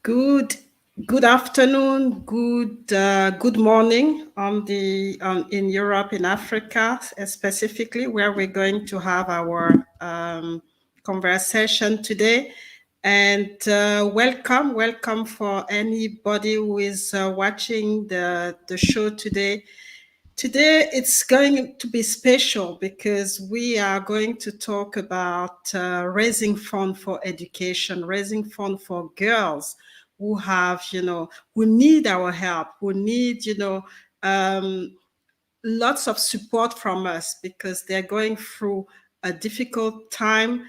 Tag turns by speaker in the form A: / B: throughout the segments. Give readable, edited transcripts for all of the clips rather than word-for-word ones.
A: Good, good afternoon, good morning in Europe, in Africa, specifically where we're going to have our conversation today. And welcome for anybody who is watching the show today. Today, it's going to be special because we are going to talk about raising fund for education, raising fund for girls who have, who need our help, who need, lots of support from us because they're going through a difficult time.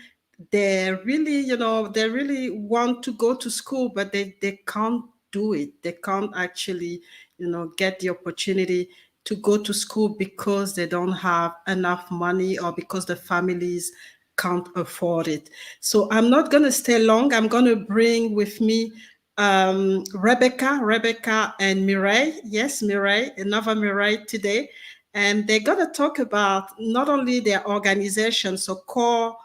A: They really want to go to school, but they can't do it. They can't actually, get the opportunity to go to school because they don't have enough money or because the families can't afford it. So I'm not going to stay long. I'm going to bring with me Rebecca and Mireille. Yes, Mireille, another Mireille today. And they're going to talk about not only their organization, so Core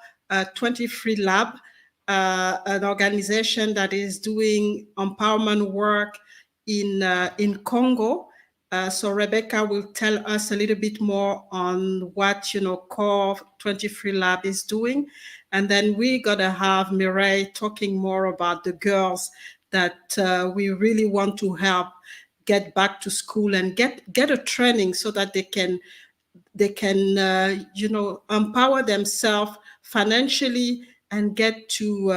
A: 23 Lab, an organization that is doing empowerment work in Congo. So Rebecca will tell us a little bit more on what Core 23 Lab is doing, and then we're gonna have Mireille talking more about the girls that we really want to help get back to school and get a training so that they can empower themselves financially and get to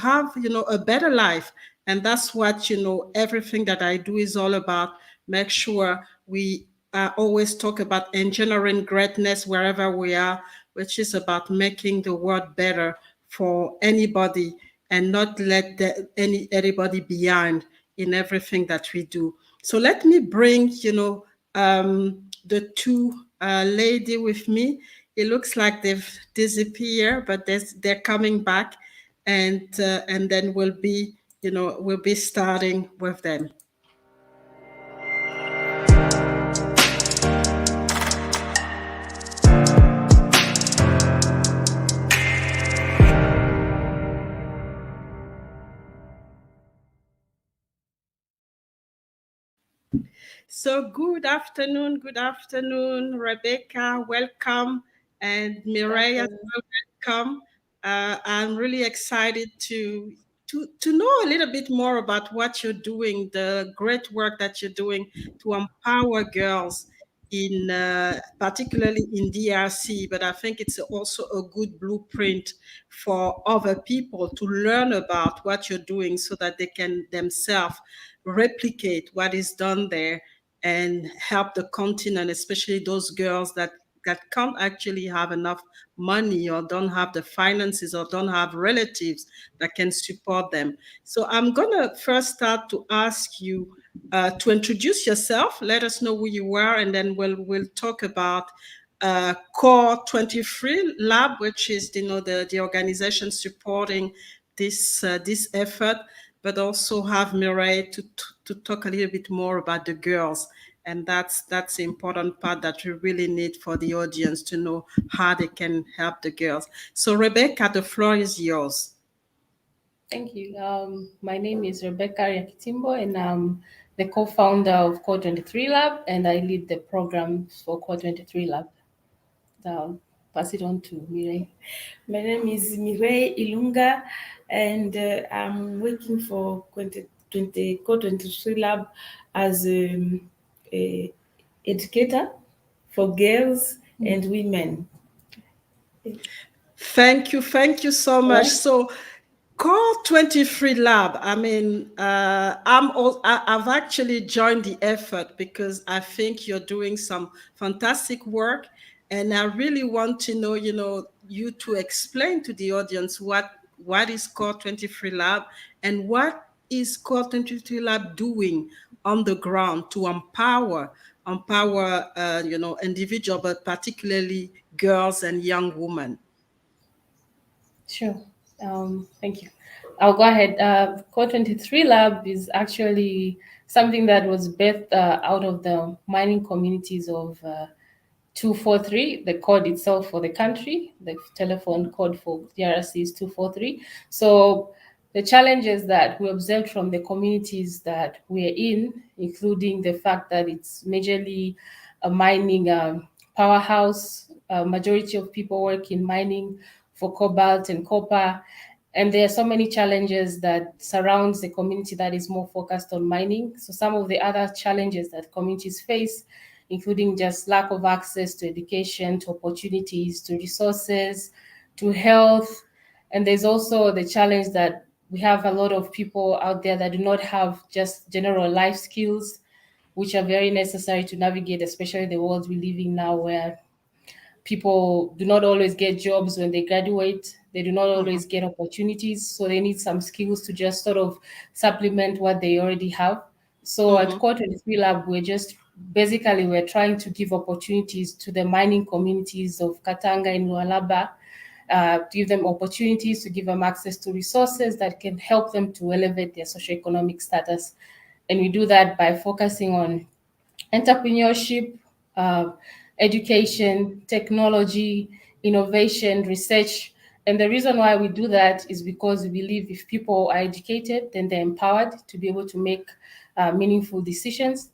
A: have a better life. And that's what everything that I do is all about. Make sure we always talk about engineering greatness wherever we are, which is about making the world better for anybody and not let anybody behind in everything that we do. So let me bring the two lady with me. It looks like they've disappeared, but they're coming back, and then we'll be starting with them. So good afternoon, Rebecca. Welcome, and Mireille as well. Welcome. I'm really excited to know a little bit more about what you're doing, the great work that you're doing to empower girls in particularly in DRC. But I think it's also a good blueprint for other people to learn about what you're doing so that they can themselves replicate what is done there and help the continent, especially those girls that can't actually have enough money or don't have the finances or don't have relatives that can support them. So I'm gonna first start to ask you to introduce yourself. Let us know who you are, and then we'll talk about Core 23 Lab, which is the organization supporting this effort, but also have Mireille to talk a little bit more about the girls. And that's the important part that we really need for the audience to know how they can help the girls. So Rebecca, the floor is yours.
B: Thank you. My name is Rebecca Yakitimbo, and I'm the co-founder of Core 23 Lab, and I lead the program for Core 23 Lab. I'll pass it on to Mireille.
C: My name is Mireille Ilunga, and I'm working for Core 23 Lab as a educator for girls and women.
A: Thank you so much. So Core 23 Lab, I mean, I've actually joined the effort because I think you're doing some fantastic work. And I really want to know, you to explain to the audience what is Core 23 Lab and what is Core 23 Lab doing on the ground to empower individuals, but particularly girls and young women.
B: Sure. Thank you. I'll go ahead. Core 23 Lab is actually something that was birthed out of the mining communities of 243, the code itself for the country. The telephone code for DRC is 243. So the challenges that we observed from the communities that we're in, including the fact that it's majorly a mining powerhouse. Majority of people work in mining for cobalt and copper. And there are so many challenges that surrounds the community that is more focused on mining. So some of the other challenges that communities face, including just lack of access to education, to opportunities, to resources, to health. And there's also the challenge that we have a lot of people out there that do not have just general life skills, which are very necessary to navigate, especially the world we live in now, where people do not always get jobs when they graduate. They do not
A: Mm-hmm.
B: always get opportunities. So they need some skills to just sort of supplement what they already have. So at
A: Mm-hmm.
B: Core 23 Lab, we're trying to give opportunities to the mining communities of Katanga and Lualaba, to give them opportunities, to give them access to resources that can help them to elevate their socioeconomic status. And we do that by focusing on entrepreneurship, uh, education, technology, innovation, research. And the reason why we do that is because we believe if people are educated, then they're empowered to be able to make meaningful decisions.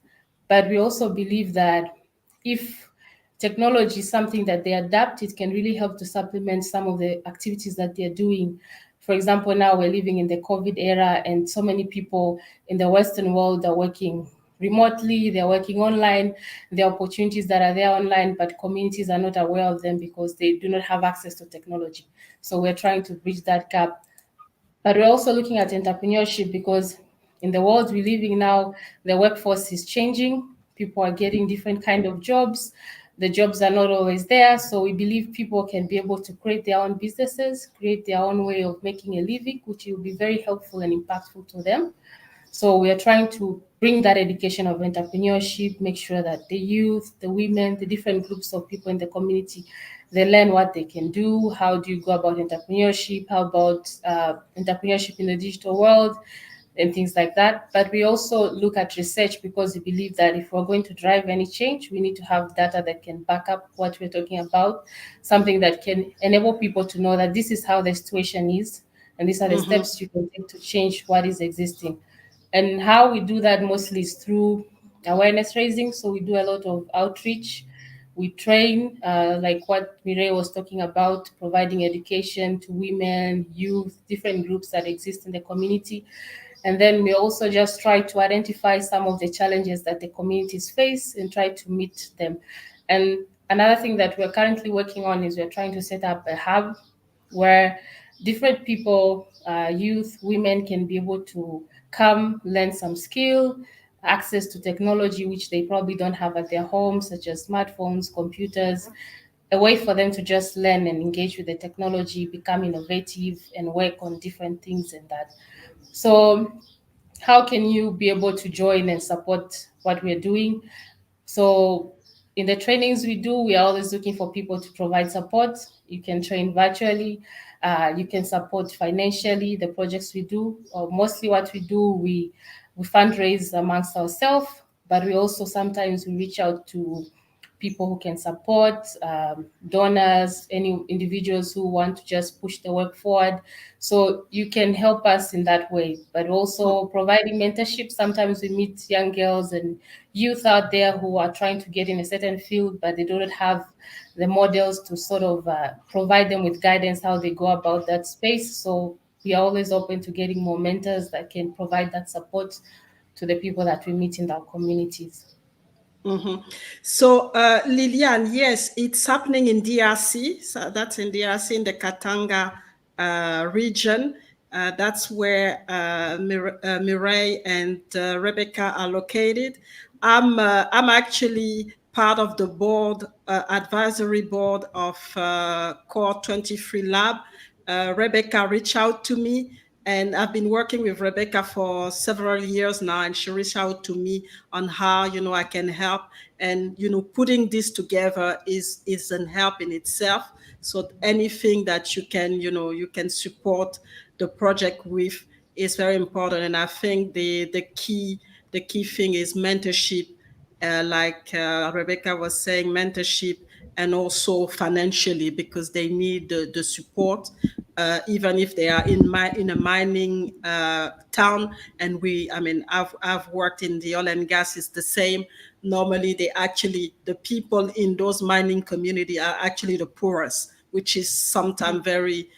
B: But we also believe that if technology is something that they adapt, it can really help to supplement some of the activities that they're doing. For example, now we're living in the COVID era, and so many people in the Western world are working remotely, they're working online. There are opportunities that are there online, but communities are not aware of them because they do not have access to technology. So we're trying to bridge that gap. But we're also looking at entrepreneurship because in the world we live in now, the workforce is changing. People are getting different kind of jobs. The jobs are not always there. So we believe people can be able to create their own businesses, create their own way of making a living, which will be very helpful and impactful to them. So we are trying to bring that education of entrepreneurship, make sure that the youth, the women, the different groups of people in the community, they learn what they can do. How do you go about entrepreneurship? How about entrepreneurship in the digital world? And things like that. But we also look at research because we believe that if we're going to drive any change, we need to have data that can back up what we're talking about, something that can enable people to know that this is how the situation is, and these are the
A: Mm-hmm.
B: steps you can take to change what is existing. And how we do that mostly is through awareness raising. So we do a lot of outreach. We train, like what Mireille was talking about, providing education to women, youth, different groups that exist in the community. And then we also just try to identify some of the challenges that the communities face and try to meet them. And another thing that we're currently working on is we're trying to set up a hub where different people, youth, women, can be able to come learn some skill, access to technology which they probably don't have at their home, such as smartphones, computers, a way for them to just learn and engage with the technology, become innovative, and work on different things in that. So how can you be able to join and support what we're doing? So in the trainings we do, we are always looking for people to provide support. You can train virtually. You can support financially the projects we do. Mostly what we do, we fundraise amongst ourselves, but we also sometimes we reach out to people who can support, donors, any individuals who want to just push the work forward. So you can help us in that way, but also providing mentorship. Sometimes we meet young girls and youth out there who are trying to get in a certain field, but they don't have the models to sort of provide them with guidance how they go about that space. So we are always open to getting more mentors that can provide that support to the people that we meet in our communities.
A: Mm-hmm. So, Lilian, yes, it's happening in DRC. So that's in DRC, in the Katanga region. That's where Mireille and Rebecca are located. I'm actually part of the board, advisory board of Core 23 Lab. Rebecca reached out to me, and I've been working with Rebecca for several years now, and she reached out to me on how I can help. And putting this together is an help in itself. So anything that you can support the project with is very important. And I think the key thing is mentorship, like Rebecca was saying, mentorship, and also financially, because they need the support. even if they are in a mining town. And I've worked in the oil and gas. It's the same. Normally, the people in those mining community are actually the poorest, which is sometimes very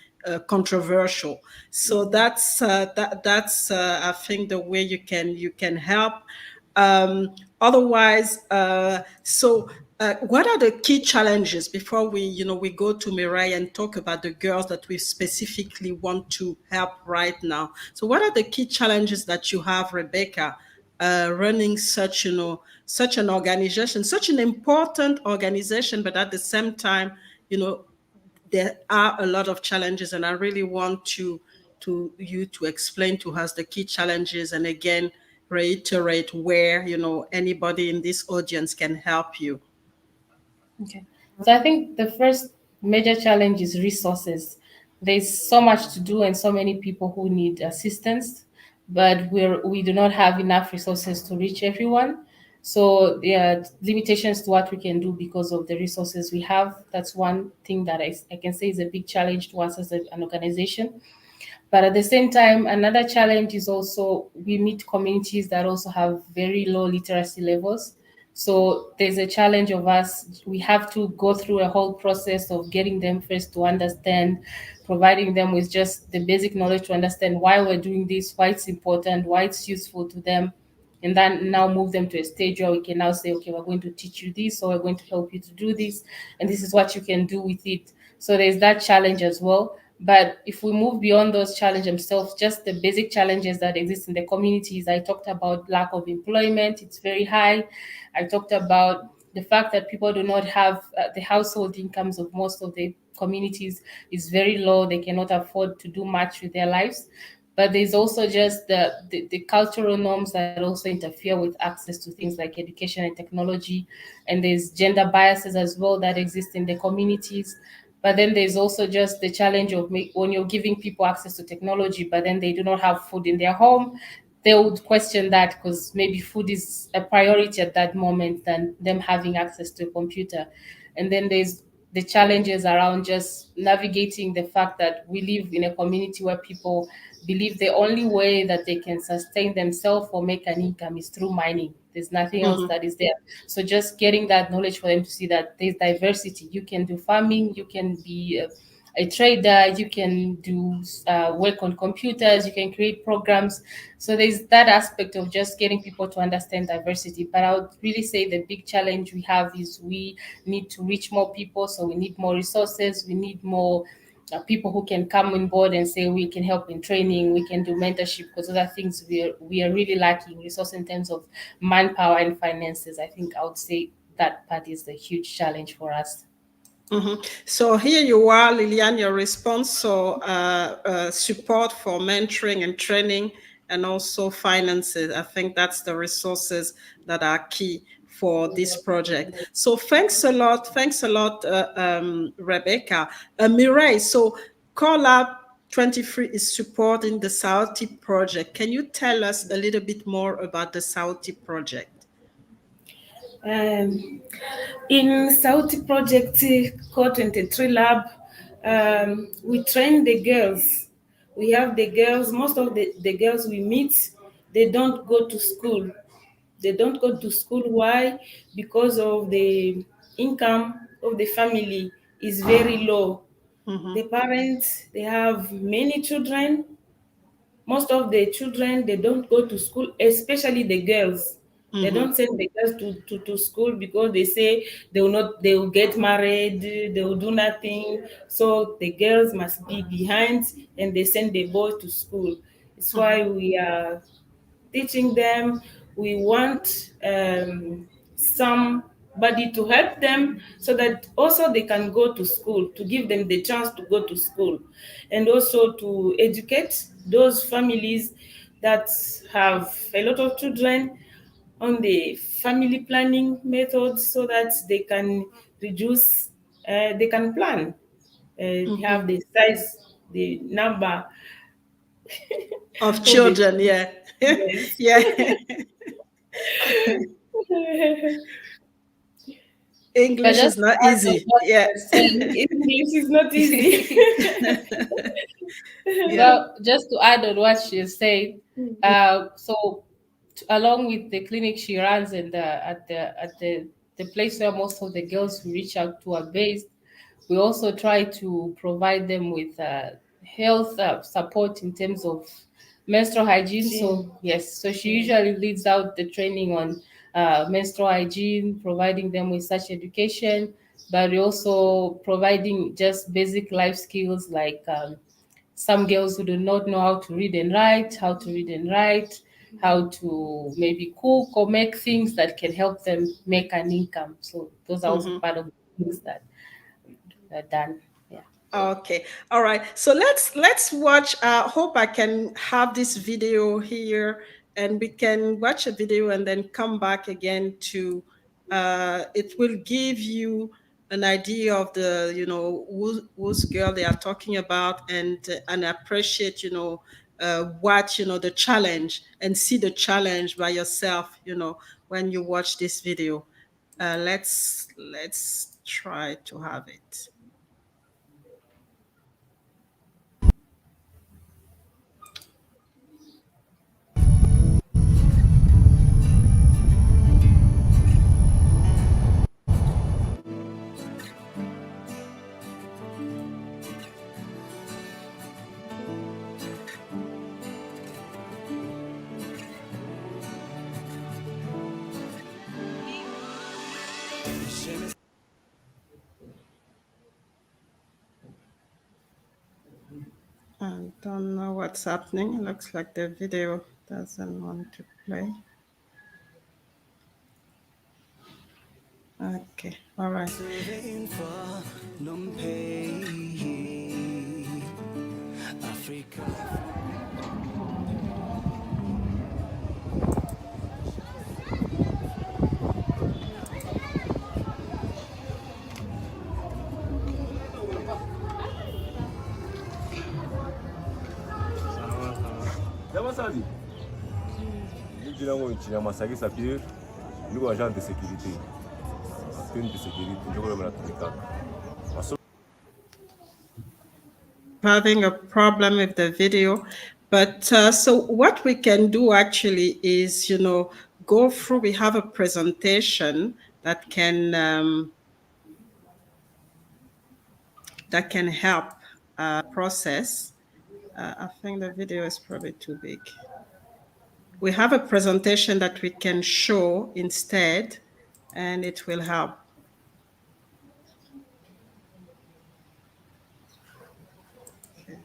A: controversial. So that's I think the way you can help. Otherwise, what are the key challenges before we go to Mireille and talk about the girls that we specifically want to help right now? So, what are the key challenges that you have, Rebecca, running such an organization, such an important organization, but at the same time, you know, there are a lot of challenges, and I really want to explain to us the key challenges, and again reiterate where anybody in this audience can help you.
B: Okay. So I think the first major challenge is resources. There's so much to do and so many people who need assistance, but we do not have enough resources to reach everyone. So there are limitations to what we can do because of the resources we have. That's one thing that I can say is a big challenge to us as an organization. But at the same time, another challenge is also we meet communities that also have very low literacy levels. So there's a challenge of us. We have to go through a whole process of getting them first to understand, providing them with just the basic knowledge to understand why we're doing this, why it's important, why it's useful to them, and then now move them to a stage where we can now say, okay, we're going to teach you this, or we're going to help you to do this, and this is what you can do with it. So there's that challenge as well. But if we move beyond those challenges themselves, just the basic challenges that exist in the communities, I talked about lack of employment, it's very high. I talked about the fact that people do not have the household incomes of most of the communities is very low. They cannot afford to do much with their lives. But there's also just the cultural norms that also interfere with access to things like education and technology. And there's gender biases as well that exist in the communities. But then there's also just the challenge of when you're giving people access to technology, but then they do not have food in their home, they would question that because maybe food is a priority at that moment than them having access to a computer. And then there's the challenges around just navigating the fact that we live in a community where people believe the only way that they can sustain themselves or make an income is through mining. There's nothing else
A: Mhm.
B: that is there. So just getting that knowledge for them to see that there's diversity. You can do farming, you can be a trader, you can do work on computers, you can create programs. So there's that aspect of just getting people to understand diversity. But I would really say the big challenge we have is we need to reach more people. So we need more resources, we need more people who can come on board and say we can help in training, we can do mentorship, because those are things we are really lacking resource in terms of manpower and finances. I think I would say that part is the huge challenge for us.
A: So here you are, Liliane, your response. So support for mentoring and training, and also finances. I think that's the resources that are key for this project. So thanks a lot. Thanks a lot, Rebecca. Mireille, so Collab 23 is supporting the Sauti project. Can you tell us a little bit more about the Sauti project?
C: Um, in Sauti Project Core 23 Lab, we train the girls. We have the girls, most of the girls we meet, they don't go to school. They don't go to school. Why? Because of the income of the family is very low.
A: Mm-hmm.
C: The parents, they have many children. Most of the children, they don't go to school, especially the girls. They
A: Mm-hmm.
C: don't send the girls to school because they say they will get married, they will do nothing. So the girls must be behind and they send the boys to school. It's why we are teaching them. We want somebody to help them so that also they can go to school, to give them the chance to go to school, and also to educate those families that have a lot of children on the family planning methods so that they can reduce, they can plan, have
A: Mm-hmm.
C: the size, the number
A: Of
C: of the
A: children, yeah.
C: yes.
A: Yeah.
B: But
A: English is
B: just to
A: not
B: add on
A: easy.
B: what
A: Yeah.
B: you're saying,
C: English is not easy.
A: Yeah.
B: well, just to add on what she's saying, so along with the clinic she runs and the place where most of the girls we reach out to are based, we also try to provide them with health support in terms of menstrual hygiene.
C: Jean.
B: So yes, so she usually leads out the training on menstrual hygiene, providing them with such education, but we also providing just basic life skills like some girls who do not know how to read and write, how to maybe cook or make things that can help them make an income. So those are also
A: Mhm.
B: part of the things that are done. Yeah.
A: Okay. All right. So let's watch. Hope I can have this video here, and we can watch a video and then come back again to. It will give you an idea of the whose girl they are talking about, and appreciate what the challenge, and see the challenge by yourself. When you watch this video. Let's try to have it. I don't know what's happening. Looks like the video doesn't want to play. Okay, all right.
D: Yamasadi. Nijina ngo nchina masagi sapir. Niko agent de sécurité. Une de sécurité. Njoko mnatumika.
A: Having a problem with the video, but so what we can do actually is, go through. We have a presentation that can help process. I think the video is probably too big. We have a presentation that we can show instead, and it will help. Okay.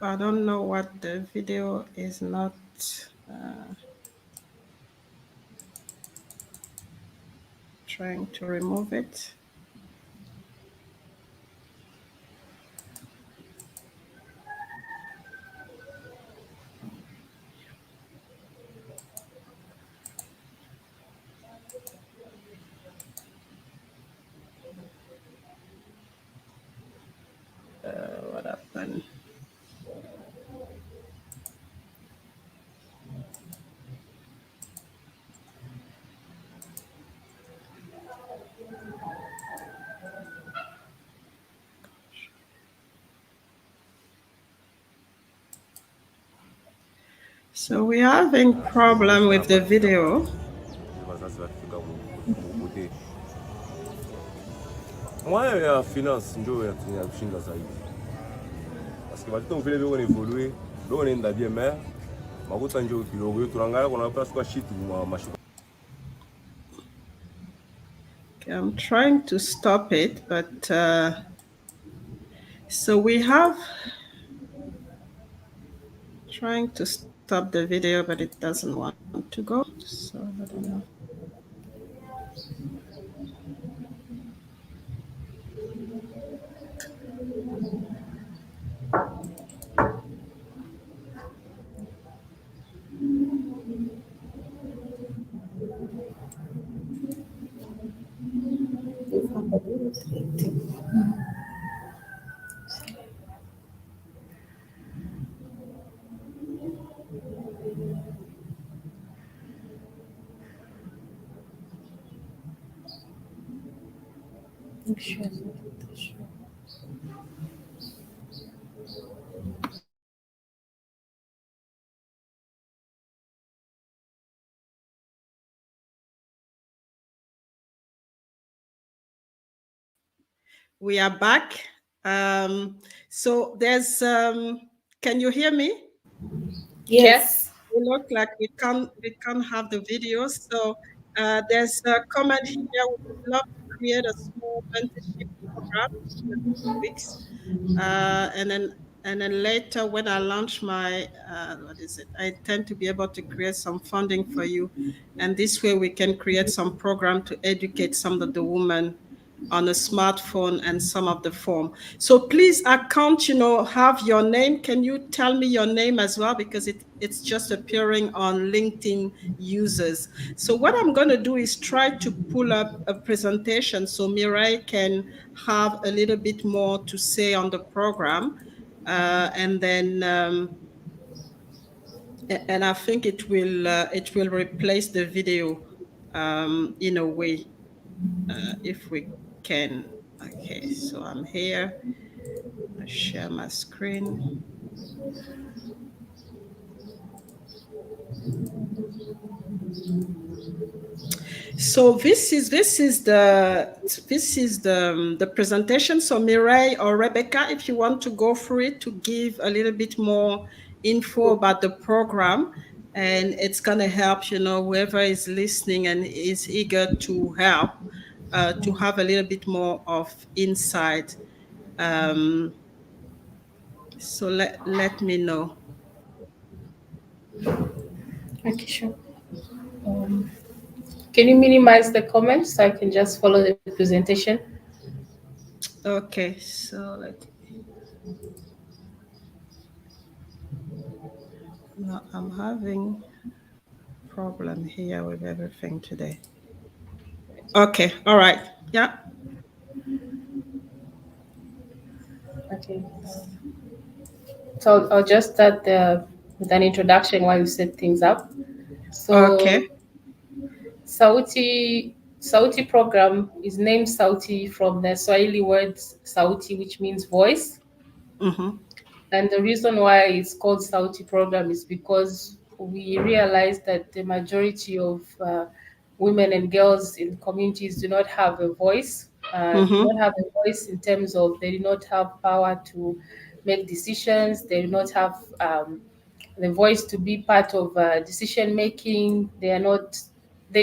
A: I don't know what the video is not trying to remove it. What happened? So we're having problem with the video.
D: Moi ya finance ndio ya kushinda zaidi. Parce que watoto vile vile evolue, ndio nenda bien mais makuta ndio kidogo turangala kuna pesa kwa shit mashuka.
A: Okay, I'm trying to stop it, but so we have trying to stop the video, but it doesn't want to go. So I don't know.
B: Sure.
A: We are back. So can you hear me?
B: Yes.
C: Yes.
A: It looks like we can't have the video. So there's a comment here. We would love to create a small mentorship program in a few weeks. And then later when I launch my what is it? I intend to be able to create some funding for you. And this way we can create some program to educate some of the women on a smartphone and some of the form. So please account, have your name. Can you tell me your name as well? Because it's just appearing on LinkedIn users. So what I'm going to do is try to pull up a presentation so Mireille can have a little bit more to say on the program. And then and I think it will replace the video in a way, if we can. Okay, so I'm here. I share my screen. So this is the presentation. So Mireille or Rebecca, if you want to go through it to give a little bit more info about the program, and it's gonna help whoever is listening and is eager to help, to have a little bit more of insight. Um, so let me know.
B: Okay, sure. Um, can you minimize the comments so I can just follow the presentation?
A: Okay, so no, I'm having problem here with everything today. Okay, all right. Yeah.
B: Okay. So I'll just start with an introduction while you set things up.
A: Okay.
B: So Sauti program is named Sauti from the Swahili word Sauti, which means voice.
A: Mm-hmm.
B: And the reason why it's called Sauti program is because we realize that the majority of women and girls in communities do not have a voice. Do
A: Mm-hmm.
B: not have a voice in terms of they do not have power to make decisions. They do not have the voice to be part of decision making. They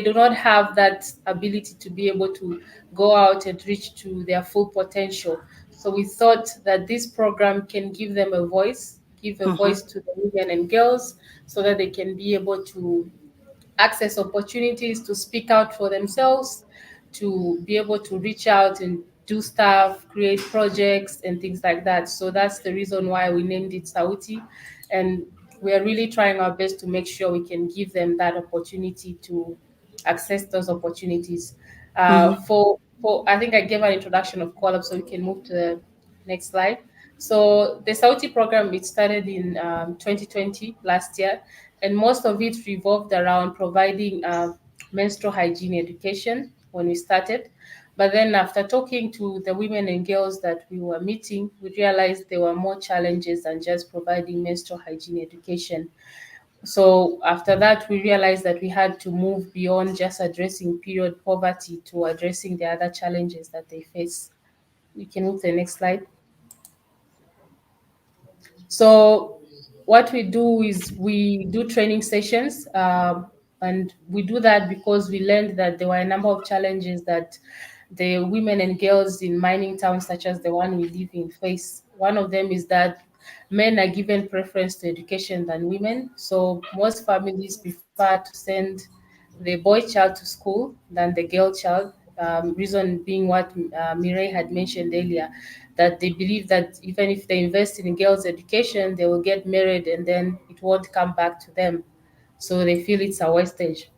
B: do not have that ability to be able to go out and reach to their full potential. So we thought that this program can give them a voice, give a
A: Mm-hmm.
B: voice to the women and girls so that they can be able to access opportunities to speak out for themselves, to be able to reach out and do stuff, create projects and things like that. So that's the reason why we named it Sauti. And we are really trying our best to make sure we can give them that opportunity to access those opportunities.
A: Mm-hmm.
B: For I think I gave an introduction of Collab, so we can move to the next slide. So the Sauti program, it started in 2020, last year, and most of it revolved around providing menstrual hygiene education when we started. But then after talking to the women and girls that we were meeting, we realized there were more challenges than just providing menstrual hygiene education. So after that, we realized that we had to move beyond just addressing period poverty to addressing the other challenges that they face. We can move to the next slide. So what we do is we do training sessions, and we do that because we learned that there were a number of challenges that the women and girls in mining towns, such as the one we live in, face. One of them is that men are given preference to education than women. So most families prefer to send the boy child to school than the girl child. Reason being what Mireille had mentioned earlier, that they believe that even if they invest in girls' education, they will get married and then it won't come back to them. So they feel it's a wastage.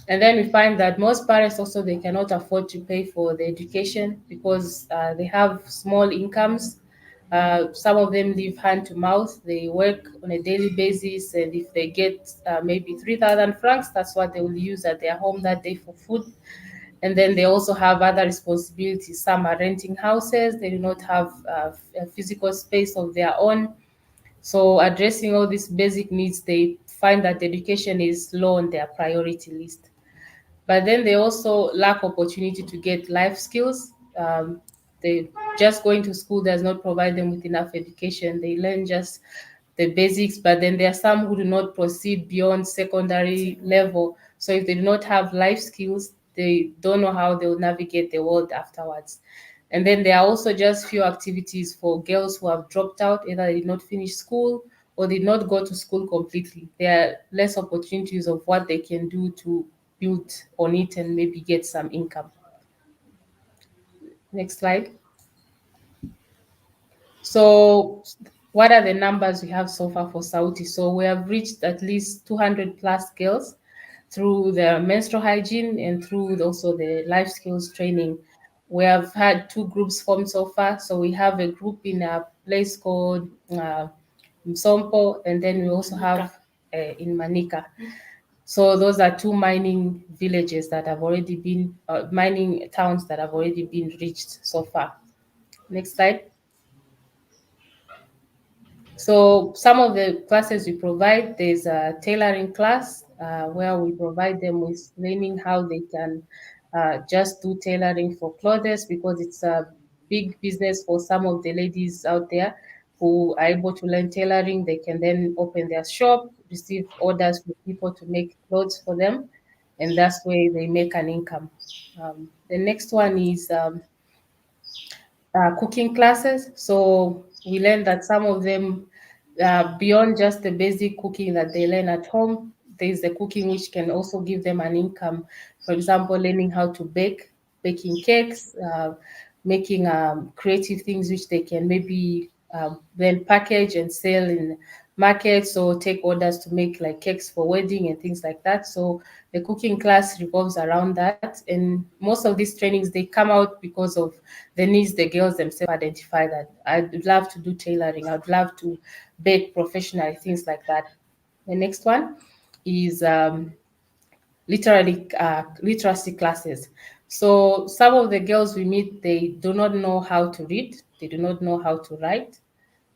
B: And then we find that most parents also they cannot afford to pay for the education because they have small incomes. Some of them live hand to mouth. They work on a daily basis, and if they get maybe 3,000 francs, that's what they will use at their home that day for food. And then they also have other responsibilities. Some are renting houses, they do not have a physical space of their own. So addressing all these basic needs, they find that education is low on their priority list. But then they also lack opportunity to get life skills. They just going to school does not provide them with enough education. They learn just the basics, but then there are some who do not proceed beyond secondary level. So if they do not have life skills, they don't know how they will navigate the world afterwards. And then there are also just few activities for girls who have dropped out, either they did not finish school or did not go to school completely. There are less opportunities of what they can do to build on it and maybe get some income. Next slide. So what are the numbers we have so far for Sauti? So we have reached at least 200 plus girls through the menstrual hygiene and through also the life skills training. We have had two groups formed so far. So we have a group in a place called Msompo, and then we also have in Manika. So those are two mining villages that have already been, mining towns that have already been reached so far. Next slide. So some of the classes we provide, there's a tailoring class where we provide them with learning how they can just do tailoring for clothes, because it's a big business for some of the ladies out there who are able to learn tailoring. They can then open their shop, receive orders from people to make clothes for them, and that's where they make an income. The next one is cooking classes. So we learned that some of them, beyond just the basic cooking that they learn at home, there's the cooking which can also give them an income. For example, learning how to bake, baking cakes, making creative things which they can maybe then package and sell in markets or take orders to make like cakes for wedding and things like that. So the cooking class revolves around that. And most of these trainings, they come out because of the needs the girls themselves identify, that I'd love to do tailoring, I'd love to bake professionally, things like that. The next one is literacy classes. So some of the girls we meet, they do not know how to read, they do not know how to write.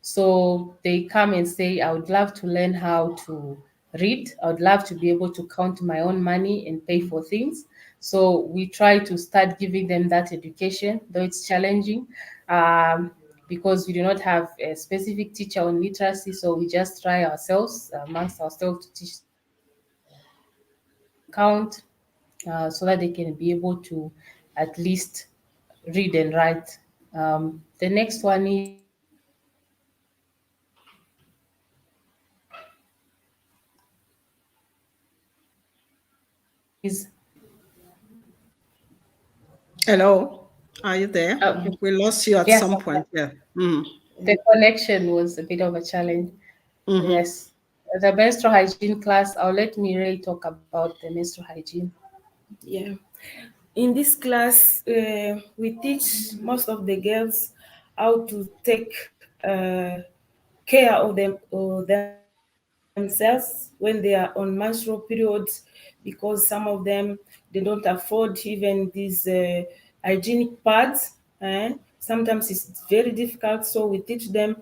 B: So they come and say, I would love to learn how to read. I would love to be able to count my own money and pay for things. So we try to start giving them that education, though it's challenging, because we do not have a specific teacher on literacy. So we just try ourselves, amongst ourselves, to teach them how to count, so that they can be able to at least read and write. The next one is
A: Hello, are you there?
B: okay.
A: We lost you at
B: Yes,
A: some point. Yeah. Mm.
B: the connection was a bit of a challenge.
A: Mm-hmm.
B: Yes. The menstrual hygiene class, I'll let Mireille talk about the menstrual hygiene.
C: Yeah. In this class, we teach most of the girls how to take care of themselves when they are on menstrual periods, because some of them, they don't afford even these hygienic pads. Sometimes it's very difficult, so we teach them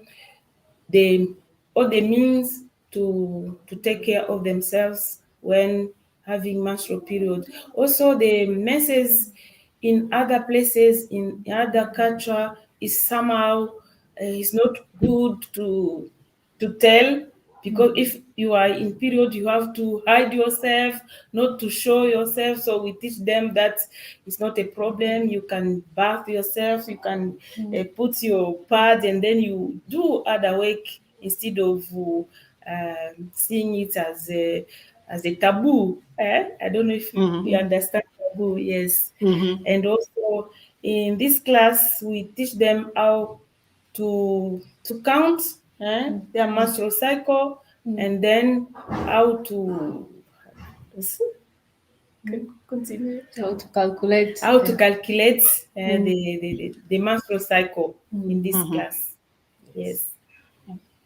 C: the all the means to take care of themselves when having menstrual period. Also, the messages in other places, in other culture, is somehow is not good to tell, because if you are in period, you have to hide yourself, not to show yourself. So we teach them that it's not a problem. You can bath yourself, you can put your pad, and then you do other work instead of seeing it as a taboo. I don't know if you
A: Mm-hmm.
C: understand taboo. Yes.
A: Mm-hmm.
C: And also in this class, we teach them how to count their menstrual cycle, and then how to continue,
B: How to calculate.
C: how to calculate the menstrual cycle in this
A: Mm-hmm.
C: class. Yes.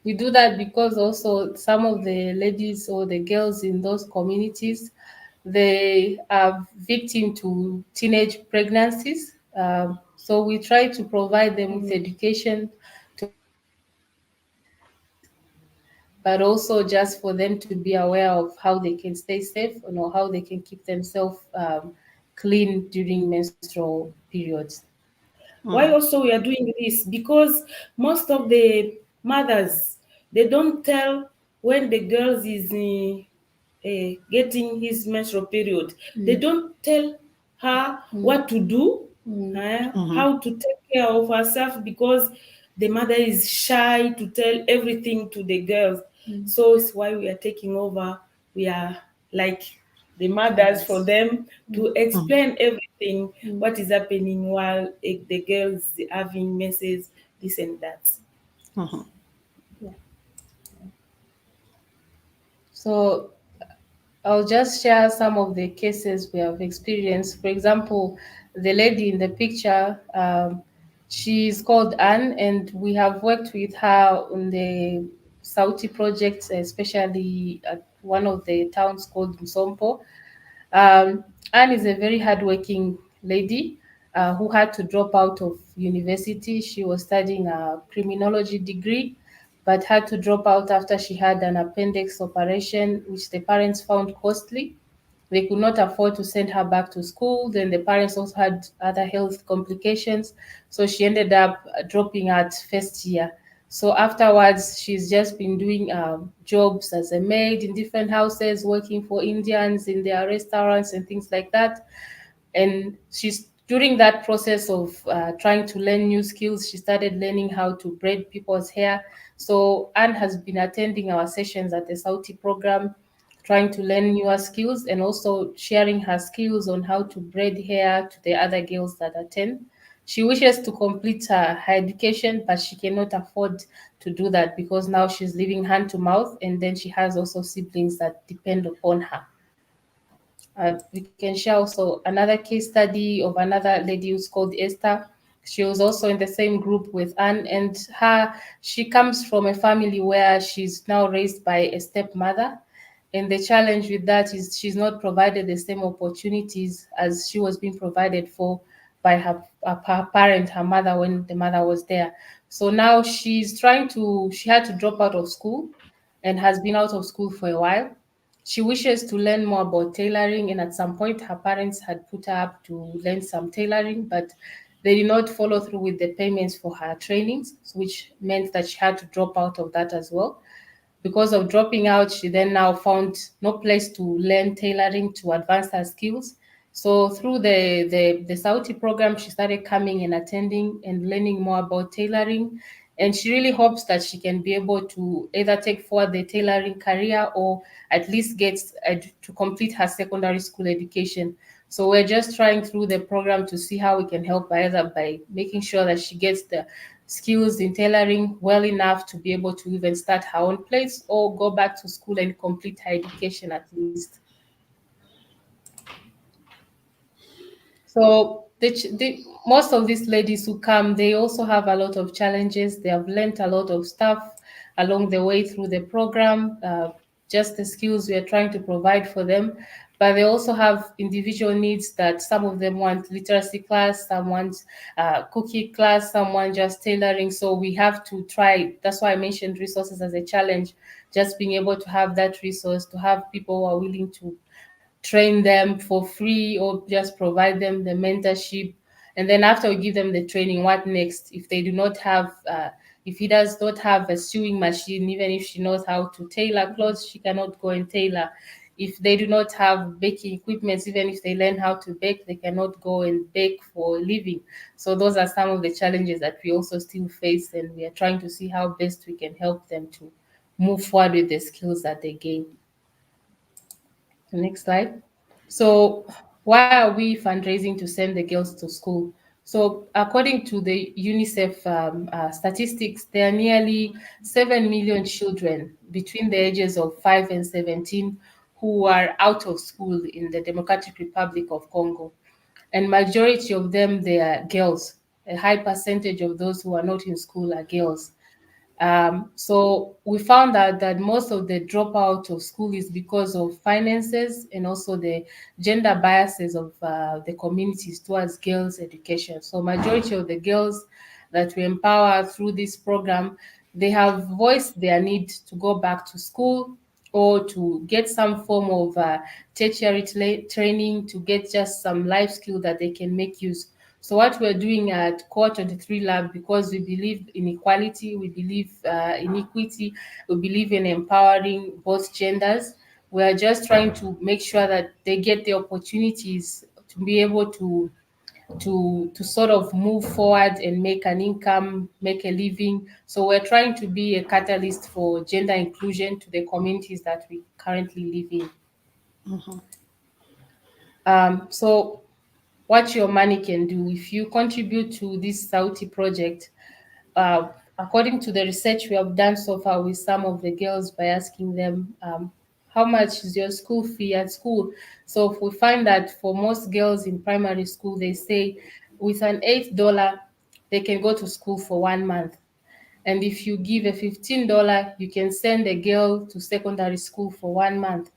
B: We do that because also some of the ladies or the girls in those communities, they are victim to teenage pregnancies. So we try to provide them with education to but also just for them to be aware of how they can stay safe and or how they can keep themselves clean during menstrual periods.
C: Why also we are doing this? Because most of the mothers, they don't tell when the girls is getting his menstrual period. They don't tell her what to do, how to take care of herself, because the mother is shy to tell everything to the girls. So it's why we are taking over. We are like the mothers for them to explain everything, what is happening while the girls having menses, this and that.
B: Yeah. So I'll just share some of the cases we have experienced. For example, the lady in the picture, she's called Anne, and we have worked with her on the Sauti project, especially at one of the towns called Msompo. Anne is a very hardworking lady who had to drop out of university. She was studying a criminology degree, but had to drop out after she had an appendix operation, which the parents found costly. They could not afford to send her back to school. Then the parents also had other health complications. So she ended up dropping out first year. So afterwards, she's just been doing jobs as a maid in different houses, working for Indians in their restaurants and things like that. And she's during that process of trying to learn new skills, she started learning how to braid people's hair. So Anne has been attending our sessions at the Sauti program, trying to learn newer skills and also sharing her skills on how to braid hair to the other girls that attend. She wishes to complete her education, but she cannot afford to do that because now she's living hand to mouth, and then she has also siblings that depend upon her. We can share also another case study of another lady who's called Esther. She was also in the same group with Anne, and she comes from a family where she's now raised by a stepmother. And the challenge with that is she's not provided the same opportunities as she was being provided for by her parent, her mother, when the mother was there. So now she had to drop out of school and has been out of school for a while. She wishes to learn more about tailoring, and at some point, her parents had put her up to learn some tailoring, but they did not follow through with the payments for her trainings, which meant that she had to drop out of that as well. Because of dropping out, she then now found no place to learn tailoring to advance her skills. So through the Sauti program, she started coming and attending and learning more about tailoring. And she really hopes that she can be able to either take forward the tailoring career or at least get to complete her secondary school education. So we're just trying through the program to see how we can help her, either by making sure that she gets the skills in tailoring well enough to be able to even start her own place or go back to school and complete her education at least. So most of these ladies who come, they also have a lot of challenges. They have learned a lot of stuff along the way through the program, just the skills we are trying to provide for them. But they also have individual needs that some of them want literacy class, some want cookie class, some want just tailoring. So we have to try. That's why I mentioned resources as a challenge, just being able to have that resource, to have people who are willing to train them for free or just provide them the mentorship. And then after we give them the training, what next? If they do not have if he does not have a sewing machine, even if she knows how to tailor clothes, she cannot go and tailor. If they do not have baking equipment, even if they learn how to bake, they cannot go and bake for a living. So those are some of the challenges that we also still face, and we are trying to see how best we can help them to move forward with the skills that they gain. Next slide. So, why are we fundraising to send the girls to school? So, according to the UNICEF statistics, there are nearly 7 million children between the ages of 5 and 17 who are out of school in the Democratic Republic of Congo. And majority of them, they are girls. A high percentage of those who are not in school are girls. So we found out that most of the dropout of school is because of finances and also the gender biases of the communities towards girls' education. So majority of the girls that we empower through this program, they have voiced their need to go back to school or to get some form of tertiary training, to get just some life skill that they can make use. So what we're doing at Core 23 Lab, because we believe in equality, we believe in equity, we believe in empowering both genders. We are just trying to make sure that they get the opportunities to be able to sort of move forward and make an income, make a living. So we're trying to be a catalyst for gender inclusion to the communities that we currently live in. So what your money can do if you contribute to this Sauti project, uh, according to the research we have done so far with some of the girls by asking them, how much is your school fee at school? So if we find that for most girls in primary school, they say with an $8, they can go to school for 1 month. And if you give a $15, you can send a girl to secondary school for 1 month.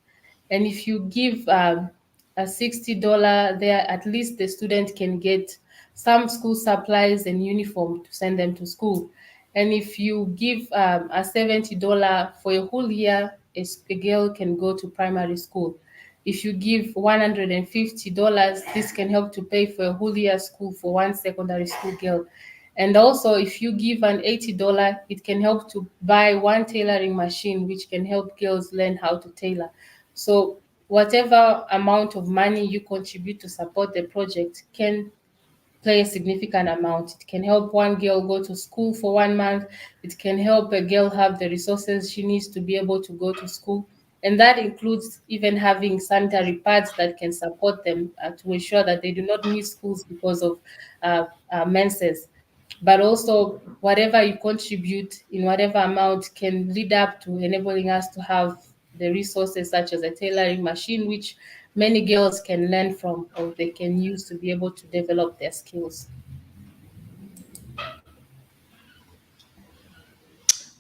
B: And if you give a $60 there, at least the student can get some school supplies and uniform to send them to school. And if you give a $70 for a whole year, a girl can go to primary school. If you give $150, this can help to pay for a whole year school for one secondary school girl. And also, if you give an $80, it can help to buy one tailoring machine, which can help girls learn how to tailor. So, whatever amount of money you contribute to support the project can play a significant amount. It can help one girl go to school for 1 month. It can help a girl have the resources she needs to be able to go to school. And that includes even having sanitary pads that can support them to ensure that they do not miss schools because of menses. But also, whatever you contribute in whatever amount can lead up to enabling us to have the resources such as a tailoring machine, which many girls can learn from or they can use to be able to develop their skills.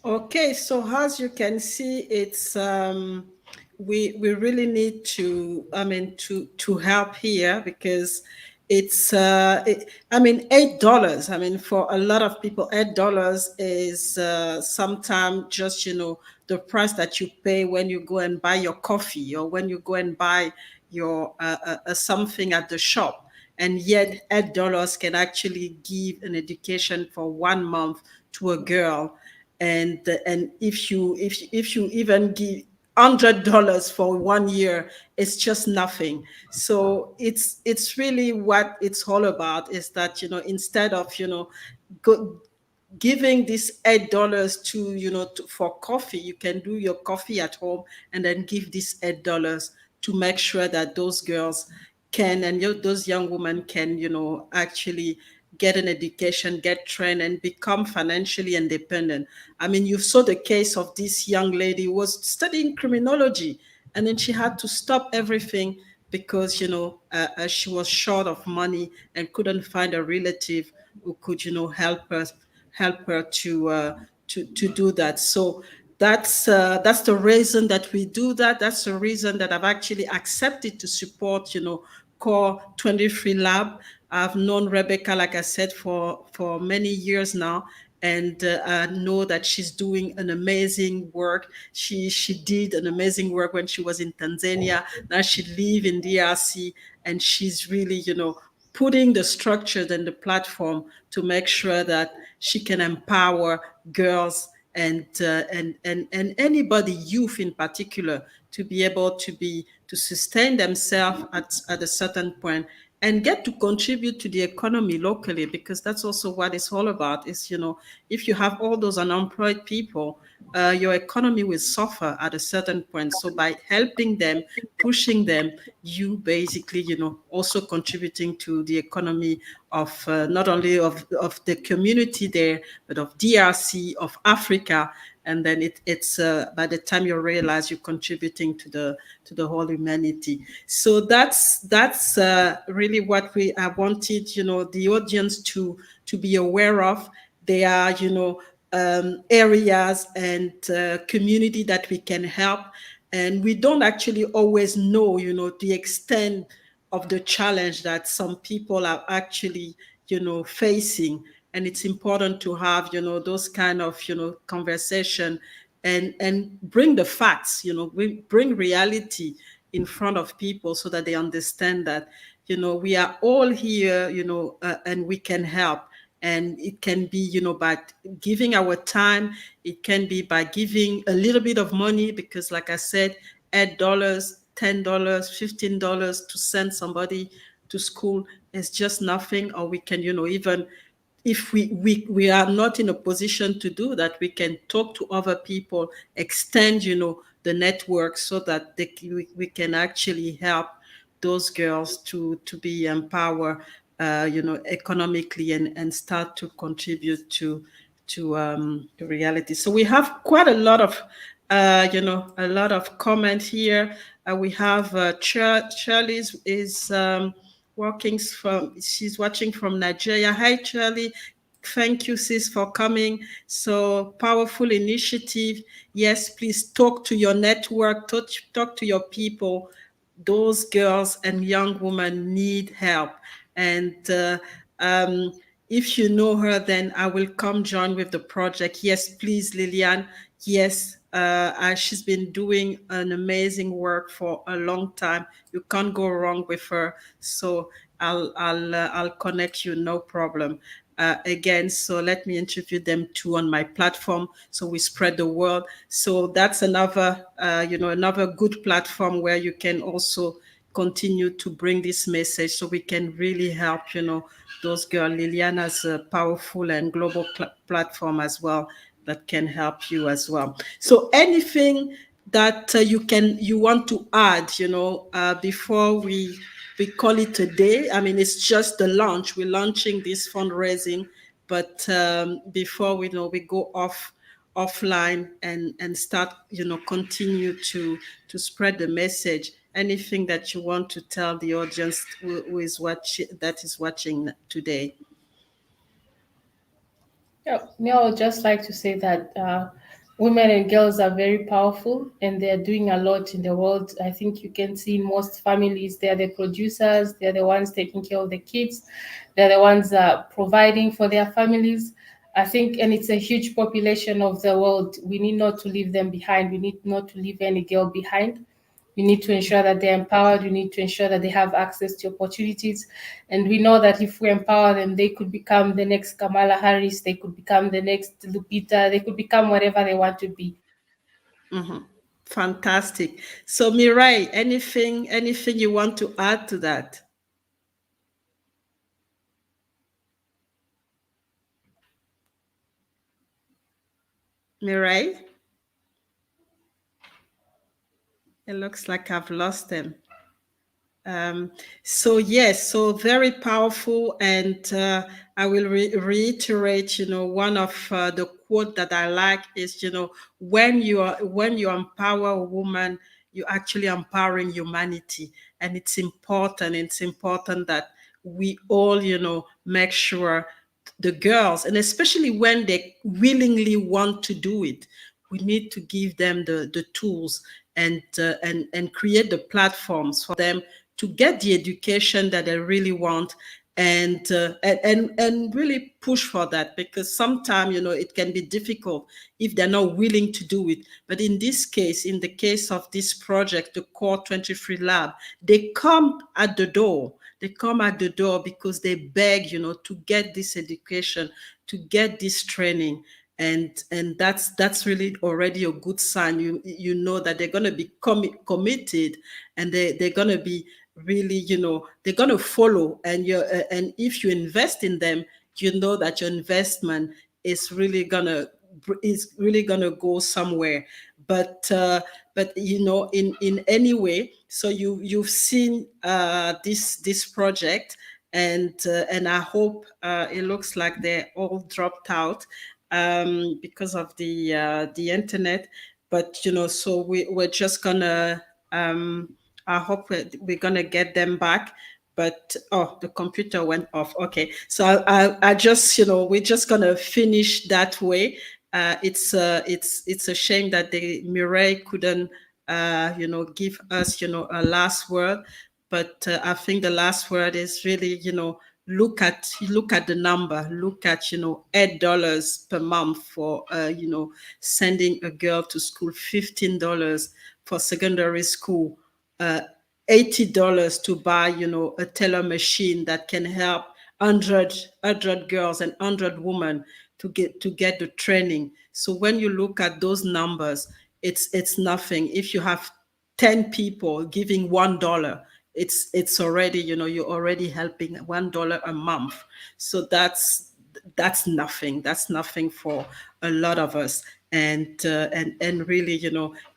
A: Okay, so as you can see, it's we really need to, I mean, to help here, because it's I mean, $8, I mean, for a lot of people, $8 is sometimes just, the price that you pay when you go and buy your coffee, or when you go and buy your something at the shop. And yet $8 can actually give an education for 1 month to a girl. And if you even give $100 for 1 year, it's just nothing. So it's really what it's all about, is that, instead of, go, giving this $8 for coffee, you can do your coffee at home, and then give this $8 to make sure that those girls can, and those young women can, actually get an education, get trained, and become financially independent. I mean, you saw the case of this young lady who was studying criminology, and then she had to stop everything because, she was short of money and couldn't find a relative who could, help her to do that. So that's the reason that we do that. That's the reason that I've actually accepted to support, Core 23 Lab. I've known Rebecca, like I said, for many years now, and I know that she's doing an amazing work. She did an amazing work when she was in Tanzania. Now she lives in DRC, and she's really, putting the structures and the platform to make sure that she can empower girls, and anybody, youth in particular, to be able to sustain themselves at a certain point, and get to contribute to the economy locally, because that's also what it's all about. Is, if you have all those unemployed people, your economy will suffer at a certain point. So by helping them, pushing them, you basically, also contributing to the economy of, not only of the community there, but of DRC, of Africa. And then it's by the time you realize, you're contributing to the whole humanity. So that's really what I wanted, the audience to be aware of. They are, areas and community that we can help. And we don't actually always know, the extent of the challenge that some people are actually, facing. And it's important to have, those kind of, conversation and bring the facts, we bring reality in front of people so that they understand that, we are all here, and we can help. And it can be, by giving our time. It can be by giving a little bit of money, because like I said, $8, $10, $15 to send somebody to school is just nothing. Or we can, even if we are not in a position to do that, we can talk to other people, extend, the network, so that we can actually help those girls to be empowered, economically, and start to contribute to the reality. So we have quite a lot of, a lot of comment here. We have Shirley is she's watching from Nigeria. Hi, Shirley. Thank you, sis, for coming. So powerful initiative. Yes, please talk to your network, talk to your people. Those girls and young women need help. And um, if you know her, then I will come join with the project. Yes, please, Lillian. Yes, she's been doing an amazing work for a long time. You can't go wrong with her. So I'll connect you, no problem. Again, so let me interview them too on my platform, so we spread the word. So that's another, another good platform where you can also continue to bring this message, so we can really help, those girls. Liliana's a powerful and global platform as well that can help you as well. So anything that you want to add, before we call it a day. I mean, it's just the launch. We're launching this fundraising, but before we go offline and start, continue to spread the message. Anything that you want to tell the audience who is watching today?
B: Yeah, me, I would just like to say that women and girls are very powerful and they're doing a lot in the world. I think you can see in most families, they're the producers, they're the ones taking care of the kids, they're the ones providing for their families. I think, and it's a huge population of the world. We need not to leave them behind. We need not to leave any girl behind. We need to ensure that they're empowered. We need to ensure that they have access to opportunities. And we know that if we empower them, they could become the next Kamala Harris, they could become the next Lupita, they could become whatever they want to be.
A: Mm-hmm. Fantastic. So Mireille, anything you want to add to that? Mireille? It looks like I've lost him. So yes, so very powerful, and I will reiterate. One of the quote that I like is, when you empower a woman, you're actually empowering humanity, and it's important. It's important that we all, make sure the girls, and especially when they willingly want to do it, we need to give them the tools and create the platforms for them to get the education that they really want, and really push for that, because sometimes it can be difficult if they're not willing to do it. But in this case, in the case of this project, the Core 23 Lab, they come at the door. They come at the door because they beg, to get this education, to get this training, and that's really already a good sign. You know that they're going to be committed, and they're going to be really, they're going to follow. And if you invest in them, you know that your investment is really gonna go somewhere. But in any way, so you've seen this project, and I hope it looks like they're all dropped out because of the internet. But so we're just gonna I hope we're gonna get them back. But the computer went off. Okay, so I just we're just gonna finish that way. It's a shame that the Mireille couldn't give us a last word, but I think the last word is really look at the number, look at $8 per month for sending a girl to school, $15 for secondary school, uh, $80 to buy a teller machine that can help 100 girls and 100 women to get the training. So when you look at those numbers, it's nothing. If you have 10 people giving $1, it's already, you're already helping $1 a month. So that's nothing. That's nothing for a lot of us. And really,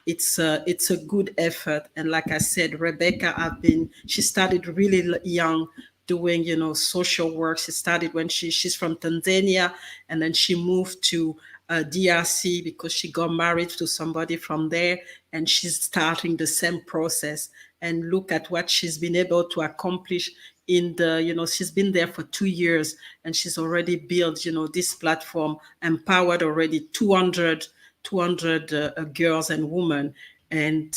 A: it's a good effort. And like I said, Rebecca, she started really young, doing social work. She started when she's from Tanzania, and then she moved to DRC because she got married to somebody from there, and she's starting the same process. And look at what she's been able to accomplish in the she's been there for 2 years, and she's already built this platform, empowered already 200 girls and women. And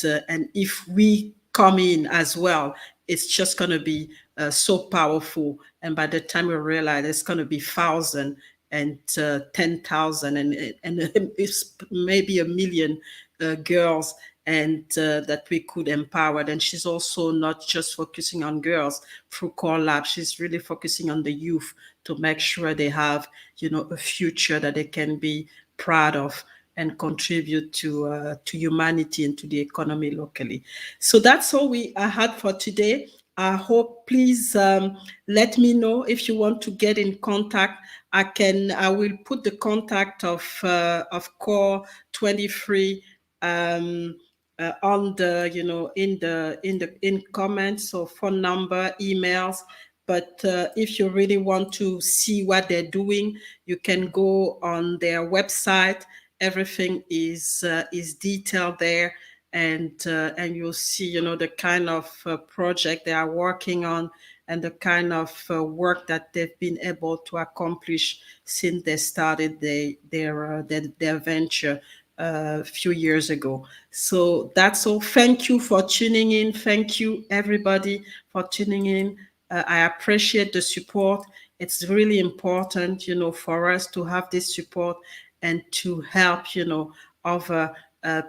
A: if we come in as well, it's just going to be so powerful. And by the time we realize, it's going to be 1,000 and 10,000 and it's maybe a million girls, and that we could empower. And she's also not just focusing on girls through Core Lab. She's really focusing on the youth to make sure they have a future that they can be proud of and contribute to humanity and to the economy locally. So that's all I had for today. I hope, please let me know if you want to get in contact. I will put the contact of Core 23 on the in comments, or phone number, emails. But if you really want to see what they're doing, you can go on their website. Everything is detailed there, and you'll see the kind of project they are working on, and the kind of work that they've been able to accomplish since they started their venture a few years ago. So that's all. Thank you for tuning in. Thank you, everybody, for tuning in. I appreciate the support. It's really important, for us to have this support and to help, other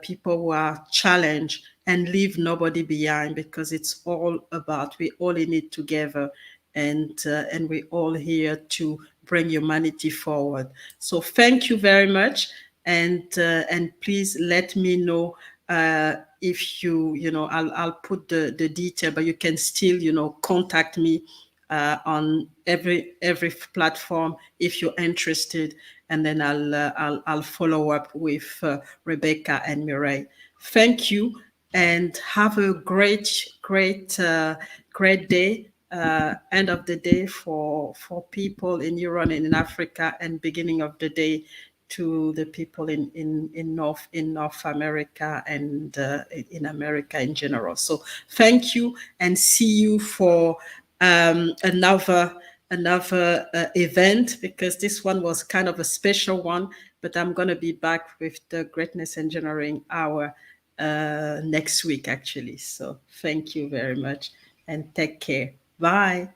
A: people who are challenged, and leave nobody behind, because it's all about, we all in it together, and we all here to bring humanity forward. So thank you very much, and please let me know if I'll put the detail, but you can still contact me on every platform if you're interested, and then I'll follow up with Rebecca and Mireille. Thank you, and have a great day. End of the day for people in Europe and in Africa, and beginning of the day to the people in North America, and in America in general. So thank you, and see you for another event, because this one was kind of a special one. But I'm going to be back with the Greatness Engineering Hour next week, actually. So thank you very much, and take care. Bye.